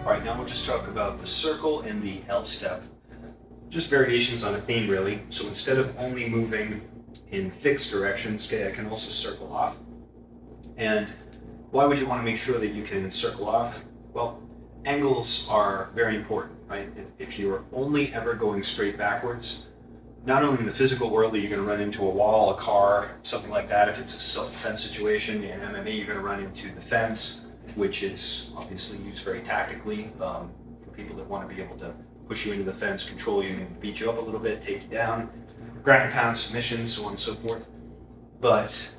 All right, now we'll just talk about the circle and the L step. Just variations on a theme, really. So instead of only moving in fixed directions, okay, I can also circle off. And why would you want to make sure that you can circle off? Well, angles are very important, right? If you're only ever going straight backwards, not only in the physical world that you're going to run into a wall, a car, something like that. If it's a self-defense situation in MMA, you're going to run into the fence, which is obviously used very tactically for people that want to be able to push you into the fence, control you, beat you up a little bit, take you down, ground and pound submissions, so on and so forth. But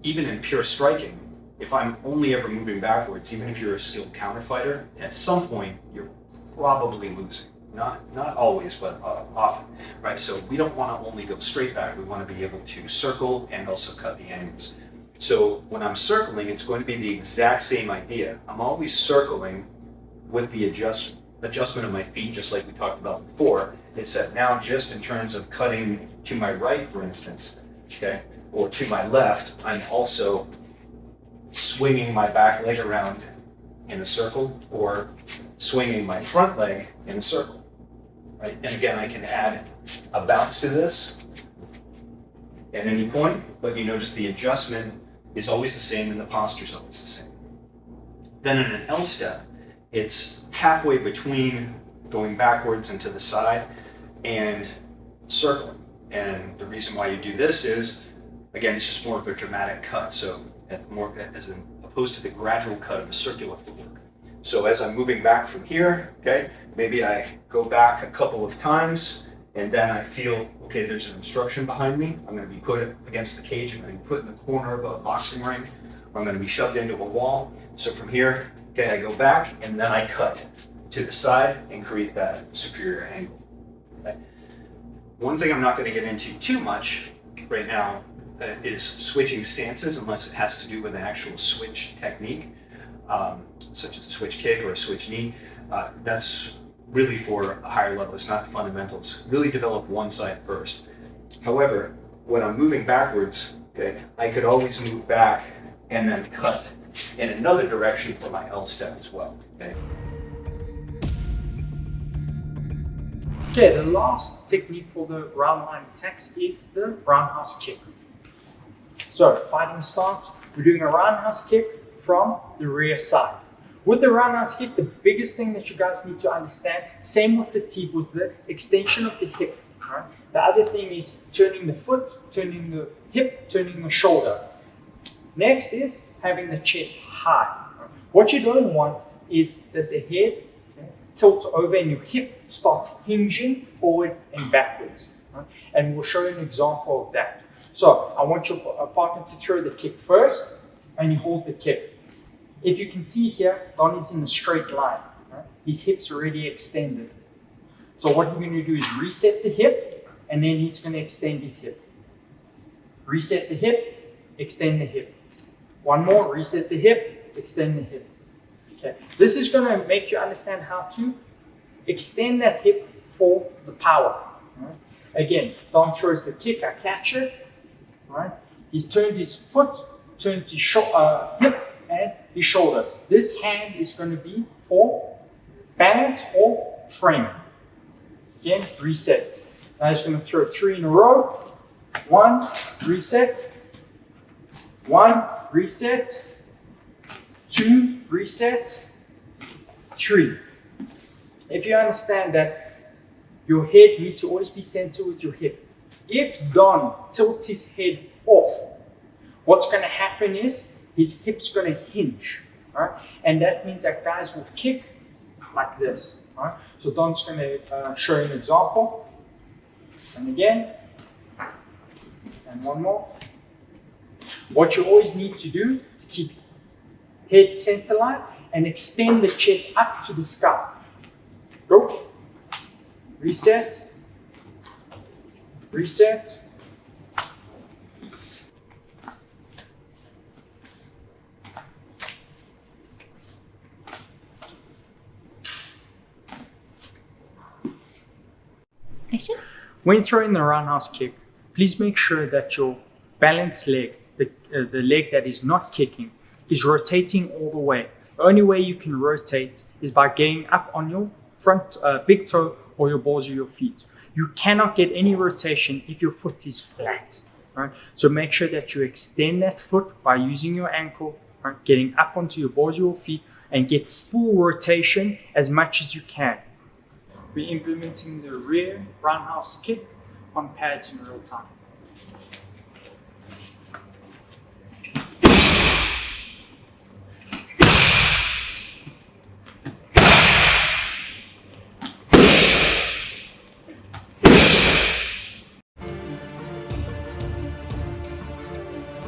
even in pure striking, if I'm only ever moving backwards, even if you're a skilled counter fighter, at some point you're probably losing. Not always, but often, right? So we don't want to only go straight back. We want to be able to circle and also cut the angles. So when I'm circling, it's going to be the exact same idea. I'm always circling with the adjustment of my feet, just like we talked about before. It's that now just in terms of cutting to my right, for instance, okay, or to my left, I'm also swinging my back leg around in a circle or swinging my front leg in a circle. Right? And again, I can add a bounce to this at any point, but you notice the adjustment is always the same and the posture is always the same. Then in an L step, it's halfway between going backwards and to the side and circling. And the reason why you do this is, again, it's just more of a dramatic cut. So as opposed to the gradual cut of a circular footwork. So as I'm moving back from here, okay, maybe I go back a couple of times and then I feel, okay, there's an obstruction behind me. I'm going to be put against the cage. I'm going to be put in the corner of a boxing ring, or I'm going to be shoved into a wall. So from here, okay, I go back and then I cut to the side and create that superior angle. Okay? One thing I'm not going to get into too much right now is switching stances, unless it has to do with an actual switch technique. Such as a switch kick or a switch knee. That's really for a higher level. It's not fundamentals. Really develop one side first. However, when I'm moving backwards, okay, I could always move back and then cut in another direction for my L step as well. Okay. Okay, the last technique for the round line attacks is the roundhouse kick. So, fighting stance, we're doing a roundhouse kick from the rear side. With the roundhouse kick, the biggest thing that you guys need to understand, same with the teep, was the extension of the hip. Right? The other thing is turning the foot, turning the hip, turning the shoulder. Next is having the chest high. Right? What you don't want is that the head tilts over and your hip starts hinging forward and backwards. Right? And we'll show you an example of that. So I want your partner to throw the kick first and you hold the kick. If you can see here, Don is in a straight line. Right? His hip's already extended. So what we're going to do is reset the hip, and then he's going to extend his hip. Reset the hip, extend the hip. One more, reset the hip, extend the hip. Okay. This is going to make you understand how to extend that hip for the power. Right? Again, Don throws the kick, I catch it. Right? He's turned his foot, turns his hip, and his shoulder. This hand is going to be for balance or frame. Again, reset. Now he's going to throw 3 in a row. 1, reset. 1, reset. 2, reset. 3. If you understand that your head needs to always be centered with your hip. If Don tilts his head off, what's going to happen is his hip's going to hinge, right? And that means that guys will kick like this, right? So Don's going to show you an example. And again, and one more. What you always need to do is keep head center line and extend the chest up to the sky. Go. Reset. Reset. When throwing the roundhouse kick, please make sure that your balanced leg, the leg that is not kicking, is rotating all the way. The only way you can rotate is by getting up on your front big toe or your balls of your feet. You cannot get any rotation if your foot is flat, right? So make sure that you extend that foot by using your ankle, right? Getting up onto your balls of your feet and get full rotation as much as you can. We're implementing the rear roundhouse kick on pads in real time.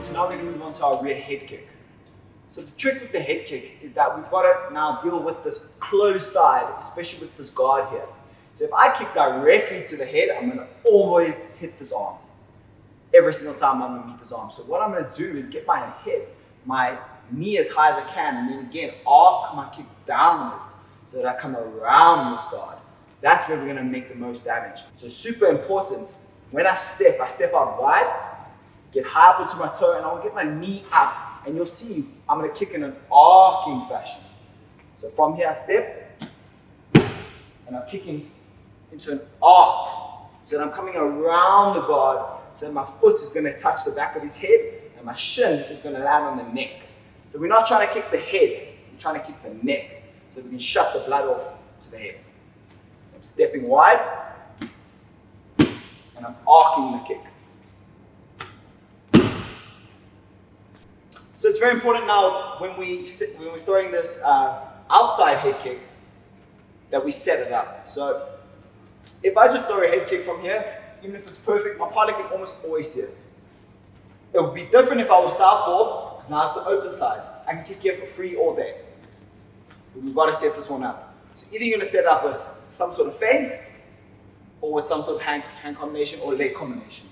So now we're going to move on to our rear head kick. So the trick with the head kick is that we've got to now deal with this closed side, especially with this guard here. So if I kick directly to the head, I'm going to always hit this arm. Every single time I'm going to meet this arm. So what I'm going to do is get my head, my knee as high as I can, and then again arc my kick downwards so that I come around this guard. That's where we're going to make the most damage. So super important, when I step out wide, get high up onto my toe, and I'll get my knee up, and you'll see I'm going to kick in an arcing fashion. So from here I step, and I'm kicking into an arc. So that I'm coming around the guard, so that my foot is going to touch the back of his head, and my shin is going to land on the neck. So we're not trying to kick the head, we're trying to kick the neck, so we can shut the blood off to the head. So I'm stepping wide, and I'm arcing the kick. So it's very important now when we're throwing this outside head kick that we set it up. So if I just throw a head kick from here, even if it's perfect, my partner can almost always see it. It would be different if I was southpaw, because now it's the open side. I can kick here for free all day. But we've got to set this one up. So either you're going to set it up with some sort of feint, or with some sort of hand combination or leg combination,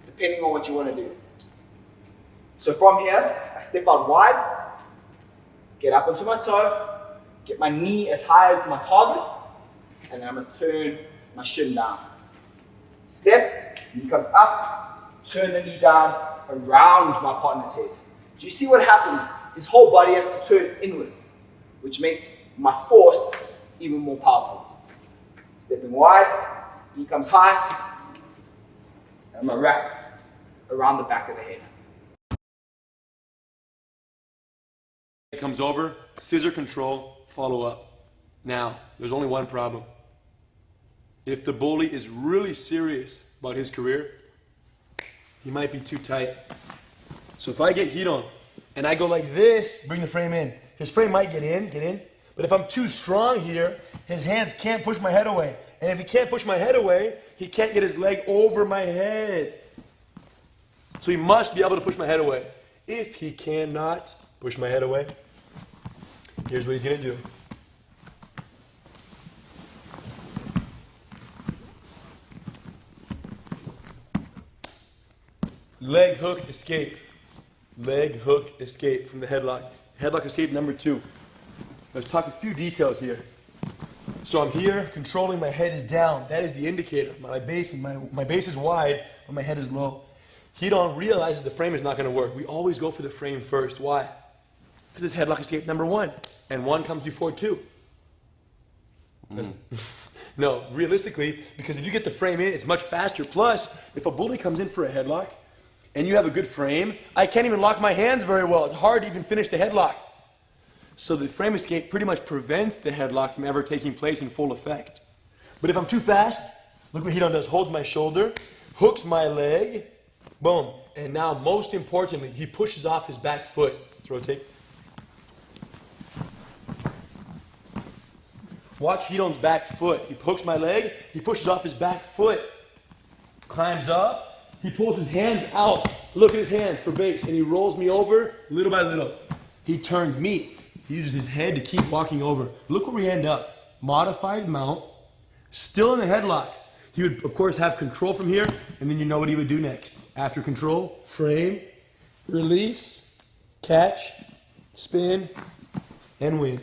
depending on what you want to do. So from here, I step out wide, get up onto my toe, get my knee as high as my target, and then I'm going to turn my shin down. Step, knee comes up, turn the knee down around my partner's head. Do you see what happens? His whole body has to turn inwards, which makes my force even more powerful. Stepping wide, knee comes high, and I'm going to wrap around the back of the head. Comes over, scissor control, follow up. Now, there's only one problem. If the bully is really serious about his career, he might be too tight. So if I get heat on, and I go like this, bring the frame in, his frame might get in, but if I'm too strong here, his hands can't push my head away. And if he can't push my head away, he can't get his leg over my head. So he must be able to push my head away. If he cannot push my head away, here's what he's going to do. Leg hook escape. Leg hook escape from the headlock. Headlock escape number 2. Let's talk a few details here. So I'm here controlling, my head is down. That is the indicator. My base is wide, but my head is low. Hidon realizes the frame is not going to work. We always go for the frame first. Why? Because it's headlock escape number 1, and 1 comes before 2. No, realistically, because if you get the frame in, it's much faster. Plus, if a bully comes in for a headlock, and you have a good frame, I can't even lock my hands very well. It's hard to even finish the headlock. So the frame escape pretty much prevents the headlock from ever taking place in full effect. But if I'm too fast, look what Hidon does. Holds my shoulder, hooks my leg, boom. And now, most importantly, he pushes off his back foot. Let's rotate. Watch Hidon's back foot. He hooks my leg, he pushes off his back foot, climbs up, he pulls his hands out. Look at his hands for base, and he rolls me over little by little. He turns me. He uses his head to keep walking over. Look where we end up. Modified mount, still in the headlock. He would, of course, have control from here, and then you know what he would do next. After control, frame, release, catch, spin, and win.